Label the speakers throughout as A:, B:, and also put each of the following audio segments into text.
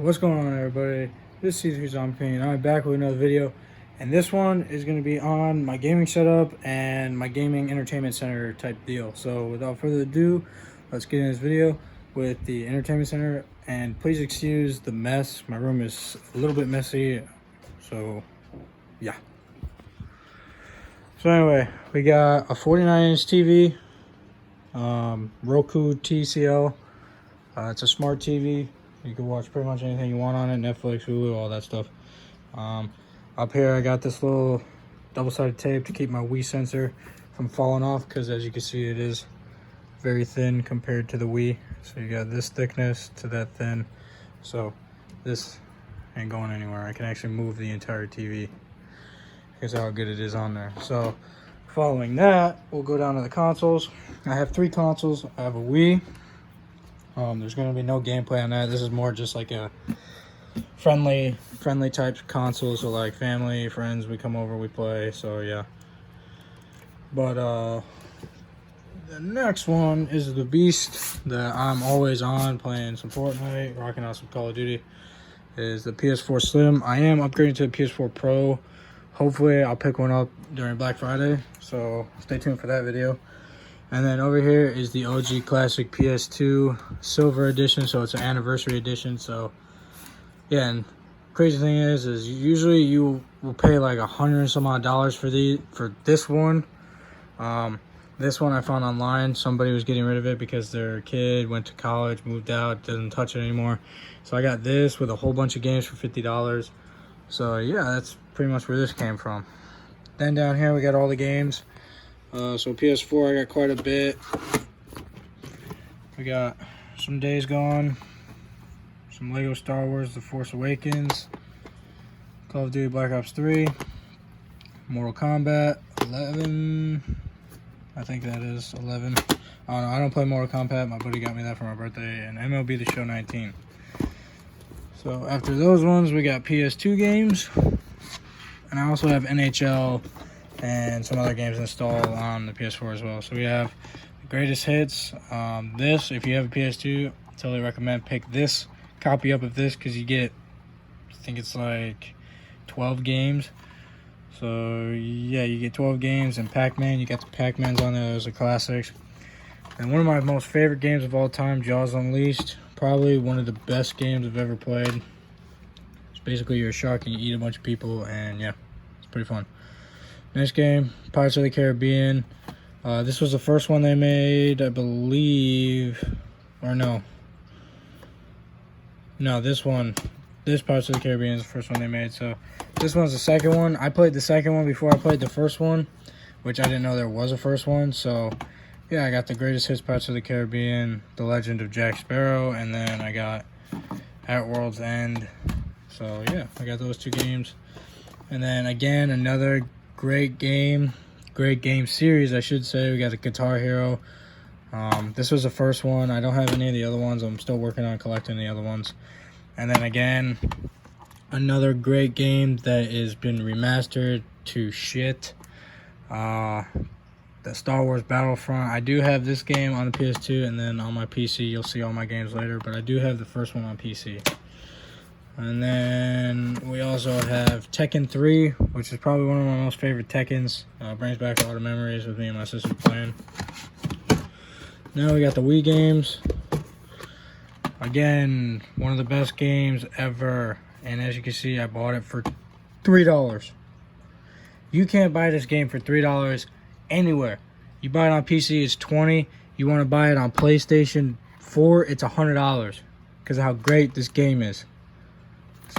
A: What's going on, everybody? This is C3 Zombie King, and I'm back with another video. And this one is going to be on my gaming setup and my gaming entertainment center type deal. So without further ado, let's get in this video with the entertainment center. And please excuse the mess. My room is a little bit messy. So yeah. So anyway, we got a 49-inch TV, Roku TCL. It's a smart TV. You can watch pretty much anything you want on it, Netflix, Hulu, all that stuff. Up here I got this little double-sided tape to keep my Wii sensor from falling off, because as you can see it is very thin compared to the Wii. So you got this thickness to that thin. So this ain't going anywhere. I can actually move the entire TV. Here's how good it is on there. So following that, we'll go down to the consoles. I have 3 consoles. I have a Wii. There's going to be no gameplay on that. This is more just like a friendly type console. So like family, friends, we come over, we play. So yeah. But the next one is the beast that I'm always on, playing some Fortnite, rocking out some Call of Duty, is the PS4 Slim. I am upgrading to the PS4 Pro. Hopefully I'll pick one up during Black Friday. So stay tuned for that video. And then over here is the OG Classic PS2 Silver Edition, so it's an anniversary edition. So yeah, and crazy thing is usually you will pay like $100 and some odd for this one. This one I found online. Somebody was getting rid of it because their kid went to college, moved out, doesn't touch it anymore. So I got this with a whole bunch of games for $50. So yeah, that's pretty much where this came from. Then down here we got all the games. So PS4, I got quite a bit. We got some Days Gone, some Lego Star Wars The Force Awakens, Call of Duty Black Ops 3, Mortal Kombat 11, I think that is 11. I don't play Mortal Kombat, my buddy got me that for my birthday, and MLB The Show 19. So after those ones, we got PS2 games, and I also have NHL and some other games installed on the PS4 as well. So we have the greatest hits. This, if you have a PS2, I totally recommend pick this copy up of this, because you get, I think it's like 12 games. So yeah, you get 12 games. And Pac-Man, you got the Pac-Mans on there. Those are classics. And one of my most favorite games of all time, Jaws Unleashed. Probably one of the best games I've ever played. It's basically you're a shark and you eat a bunch of people, and yeah, it's pretty fun. Next game, Pirates of the Caribbean. This was the first one they made, I believe. Or no, this Pirates of the Caribbean is the first one they made. So this one's the second one. I played the second one before I played the first one, which I didn't know there was a first one. So yeah, I got the greatest hits, Pirates of the Caribbean, The Legend of Jack Sparrow, and then I got At World's End. So yeah, I got those 2 games. And then again, another great game series, I should say. We got the Guitar Hero. This was the first one. I don't have any of the other ones. I'm still working on collecting the other ones. And then again, another great game that has been remastered to shit. The Star Wars Battlefront. I do have this game on the PS2, and then on my PC, you'll see all my games later, but I do have the first one on PC. And then we also have Tekken 3, which is probably one of my most favorite Tekkens. Brings back a lot of memories with me and my sister playing. Now we got the Wii games. Again, one of the best games ever. And as you can see, I bought it for $3. You can't buy this game for $3 anywhere. You buy it on PC, it's $20. You want to buy it on PlayStation 4, it's $100. Because of how great this game is.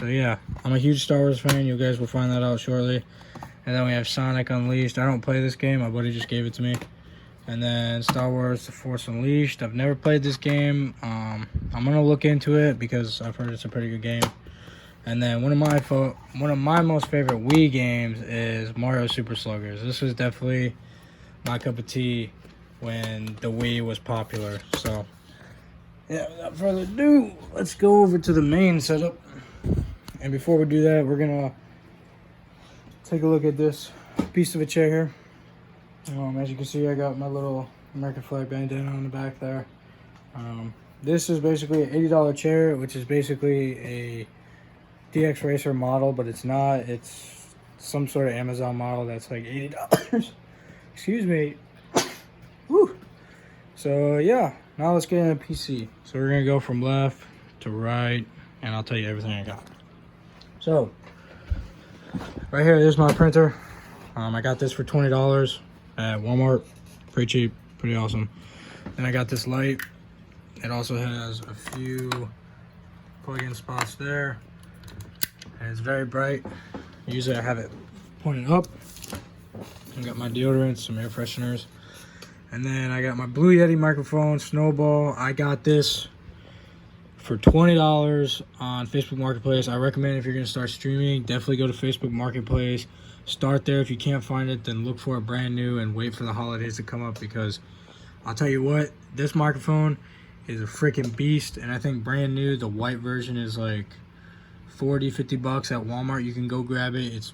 A: So yeah, I'm a huge Star Wars fan. You guys will find that out shortly. And then we have Sonic Unleashed. I don't play this game. My buddy just gave it to me. And then Star Wars The Force Unleashed. I've never played this game. I'm going to look into it because I've heard it's a pretty good game. And then one of my most favorite Wii games is Mario Super Sluggers. This was definitely my cup of tea when the Wii was popular. So yeah, without further ado, let's go over to the main setup. And before we do that, we're gonna take a look at this piece of a chair here. As you can see, I got my little American flag bandana on the back there. This is basically an $80 chair, which is basically a DX Racer model, but it's not. It's some sort of Amazon model that's like $80. Excuse me. Woo. So yeah, now let's get into PC. So we're gonna go from left to right, and I'll tell you everything I got. So right here, there's my printer. I got this for $20 at Walmart. Pretty cheap, pretty awesome. Then I got this light. It also has a few plug-in spots there. And it's very bright. Usually I have it pointed up. I got my deodorant, some air fresheners. And then I got my Blue Yeti microphone, Snowball. I got this for $20 on Facebook Marketplace. I recommend if you're gonna start streaming, definitely go to Facebook Marketplace. Start there. If you can't find it, then look for it brand new and wait for the holidays to come up, because I'll tell you what, this microphone is a freaking beast. And I think brand new, the white version is like 40-50 bucks at Walmart. You can go grab it. It's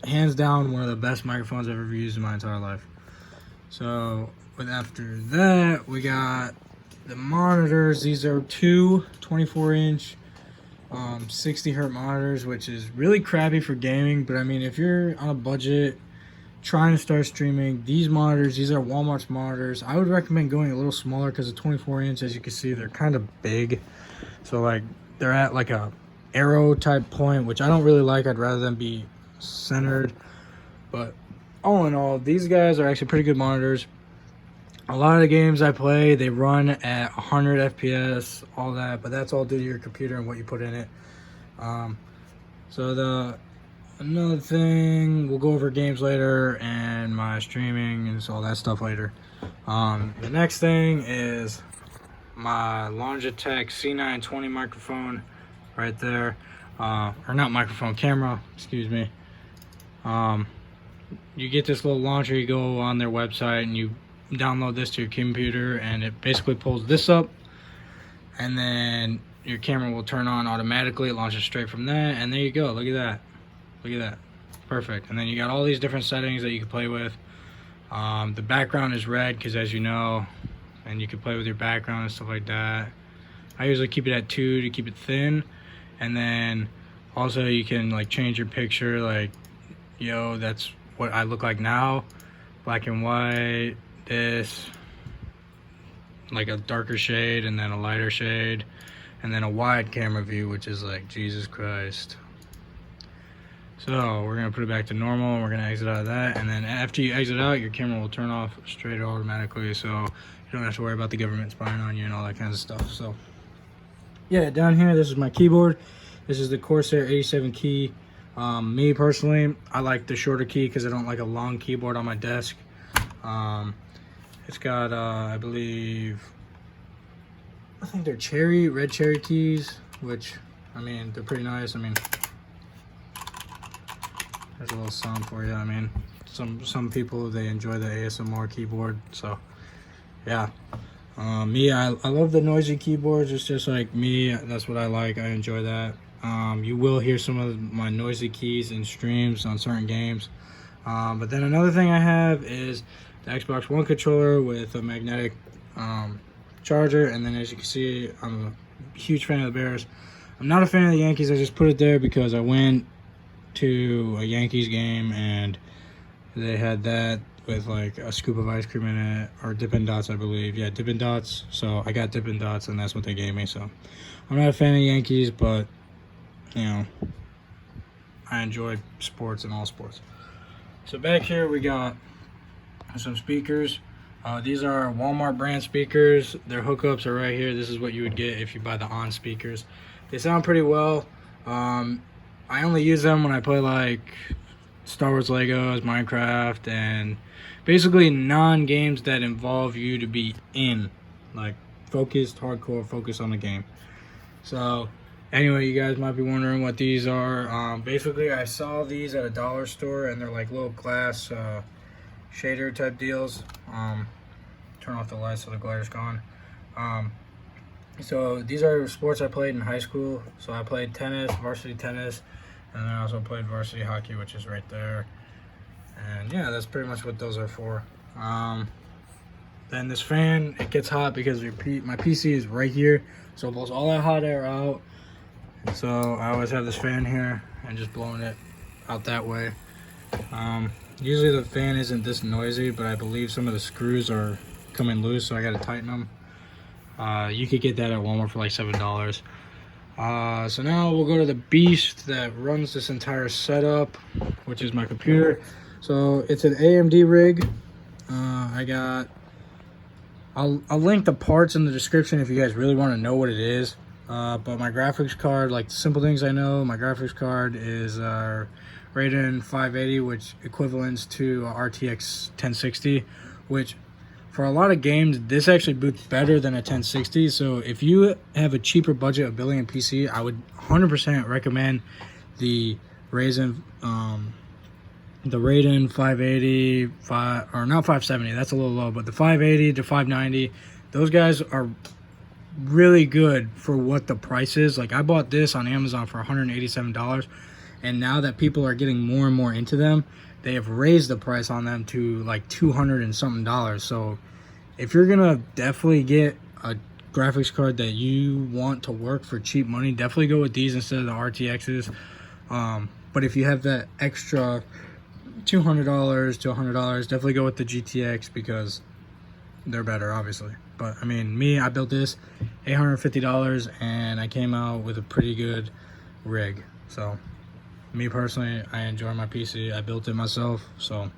A: hands down one of the best microphones I've ever used in my entire life. So after that, we got the monitors. These are two 24-inch 60 hertz monitors, which is really crappy for gaming, but I mean, if you're on a budget trying to start streaming, these monitors, these are Walmart's monitors. I would recommend going a little smaller, because the 24-inch, as you can see, they're kind of big. So like they're at like a arrow type point, which I don't really like. I'd rather them be centered. But all in all, these guys are actually pretty good monitors. A lot of the games I play, they run at 100 FPS, all that, but that's all due to your computer and what you put in it. Another thing, we'll go over games later and my streaming and all that stuff later. The next thing is my Logitech C920 microphone right there. Or not microphone, camera, excuse me. You get this little launcher, you go on their website and you download this to your computer, and it basically pulls this up, and then your camera will turn on automatically. It launches straight from that, and there you go. Look at that. Look at that. Perfect. And then you got all these different settings that you can play with. The background is red, because as you know, and you can play with your background and stuff like that. I usually keep it at 2 to keep it thin, and then also you can like change your picture, like, yo, that's what I look like now, black and white, this, like a darker shade, and then a lighter shade, and then a wide camera view, which is like, Jesus Christ. So we're gonna put it back to normal, and we're gonna exit out of that, and then after you exit out, your camera will turn off straight automatically, so you don't have to worry about the government spying on you and all that kind of stuff. So yeah, down here, this is my keyboard. This is the Corsair 87 key. Me personally, I like the shorter key because I don't like a long keyboard on my desk. It's got, I think they're red cherry keys, which, I mean, they're pretty nice. I mean, there's a little sound for you. I mean, some people, they enjoy the ASMR keyboard, so yeah. Me, I love the noisy keyboards. It's just like me, that's what I like. I enjoy that. You will hear some of my noisy keys in streams on certain games. But then another thing I have is the Xbox One controller with a magnetic charger. And then as you can see, I'm a huge fan of the Bears. I'm not a fan of the Yankees. I just put it there because I went to a Yankees game and they had that with like a scoop of ice cream in it, or Dippin' Dots, I believe. Yeah, Dippin' Dots. So I got Dippin' Dots, and that's what they gave me. So I'm not a fan of the Yankees, but you know, I enjoy sports and all sports. So back here we got some speakers. These are Walmart brand speakers. Their hookups are right here. This is what you would get if you buy the on speakers. They sound pretty well. I only use them when I play like Star Wars Legos, Minecraft, and basically non-games that involve you to be in, like focused, hardcore focus on the game. So anyway, you guys might be wondering what these are. Basically, I saw these at a dollar store, and they're like little glass shader type deals. Turn off the lights so the glare is gone. So these are sports I played in high school. So I played tennis, varsity tennis, and then I also played varsity hockey, which is right there. And yeah, that's pretty much what those are for. Then this fan, it gets hot because my PC is right here, so it blows all that hot air out. So I always have this fan here and just blowing it out that way. Usually the fan isn't this noisy, but I believe some of the screws are coming loose, so I gotta tighten them. You could get that at Walmart for like $7. So now we'll go to the beast that runs this entire setup, which is my computer. So it's an AMD rig. I'll link the parts in the description if you guys really want to know what it is. But my graphics card, like the simple things I know, my graphics card is Radeon 580, which equivalents to RTX 1060, which for a lot of games, this actually boots better than a 1060. So if you have a cheaper budget of building a PC, I would 100% recommend the Radeon 580, or not 570, that's a little low, but the 580 to 590, those guys are really good for what the price is. Like I bought this on Amazon for $187, and now that people are getting more and more into them, they have raised the price on them to like $200 and something. So if you're gonna definitely get a graphics card that you want to work for cheap money, definitely go with these instead of the RTXs. But if you have that extra $200 to $100, definitely go with the GTX because they're better, obviously. But I mean, I built this $850 and I came out with a pretty good rig. So me personally, I enjoy my PC. I built it myself, so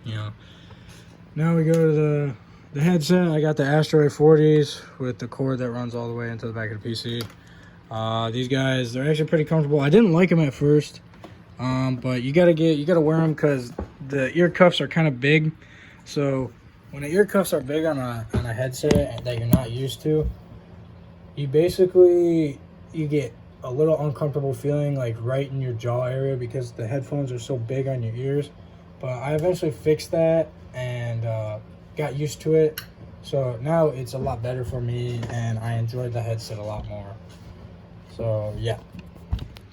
A: you know. Now we go to the headset. I got the Astro A40s with the cord that runs all the way into the back of the PC. These guys, they're actually pretty comfortable. I didn't like them at first, but you gotta wear them because the ear cuffs are kind of big. So when the ear cuffs are big on a headset that you're not used to, you get a little uncomfortable feeling like right in your jaw area because the headphones are so big on your ears. But I eventually fixed that and got used to it. So now it's a lot better for me and I enjoy the headset a lot more. So yeah.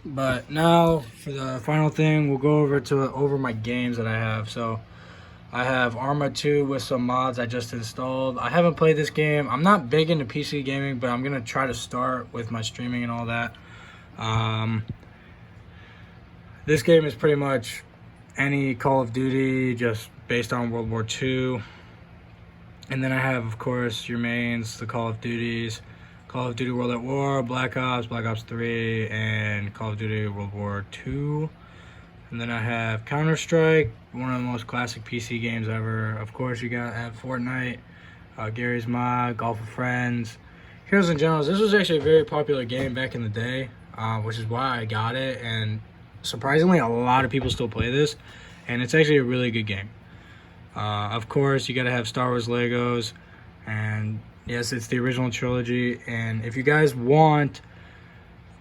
A: But now for the final thing, we'll go over my games that I have. So I have Arma 2 with some mods I just installed. I haven't played this game. I'm not big into PC gaming, but I'm gonna try to start with my streaming and all that. This game is pretty much any Call of Duty, just based on World War II. And then I have, of course, your mains, the Call of Duties, Call of Duty World at War, Black Ops 3, and Call of Duty World War II. And then I have Counter-Strike, one of the most classic PC games ever. Of course, you gotta have Fortnite, Garry's Mod, Golf with Friends, Heroes and Generals. This was actually a very popular game back in the day, which is why I got it. And surprisingly, a lot of people still play this, and it's actually a really good game. Of course, you gotta have Star Wars Legos, and yes, it's the original trilogy. And if you guys want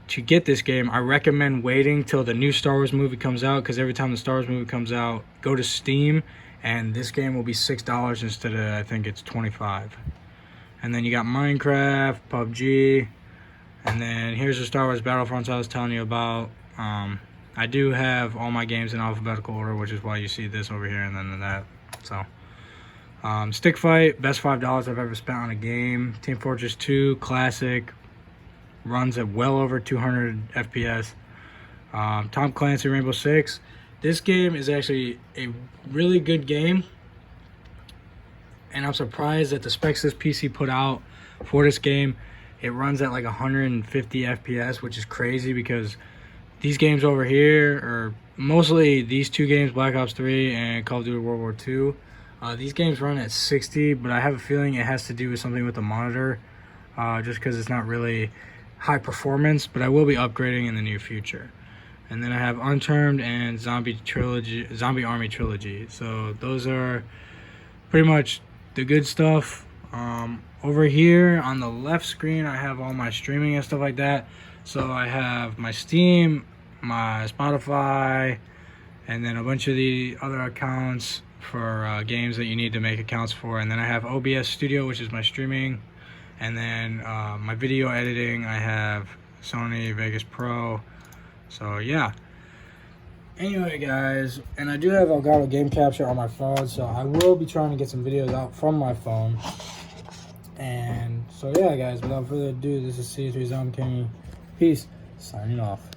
A: to get this game, I recommend waiting till the new Star Wars movie comes out, because every time the Star Wars movie comes out, go to Steam and this game will be $6 instead of, I think it's $25. And then you got Minecraft, PUBG, and then here's the Star Wars Battlefronts I was telling you about. I do have all my games in alphabetical order, which is why you see this over here and then that. So Stick Fight, best $5 I've ever spent on a game. Team Fortress 2 Classic, runs at well over 200 FPS. Tom Clancy Rainbow Six. This game is actually a really good game, and I'm surprised that the specs this PC put out for this game, it runs at like 150 FPS, which is crazy because these games over here, or mostly these two games, Black Ops 3 and Call of Duty World War II, these games run at 60, but I have a feeling it has to do with something with the monitor, just because it's not really high performance, but I will be upgrading in the near future. And then I have Unturned and Zombie Army Trilogy. So those are pretty much the good stuff. Over here on the left screen, I have all my streaming and stuff like that. So I have my Steam, my Spotify, and then a bunch of the other accounts for games that you need to make accounts for. And then I have OBS Studio, which is my streaming. And then my video editing, I have Sony Vegas Pro. So yeah, Anyway, guys, and I do have Elgato Game Capture on my phone, so I will be trying to get some videos out from my phone. And so, yeah, guys, without further ado, this is C3 Zombie King. Peace. Signing off.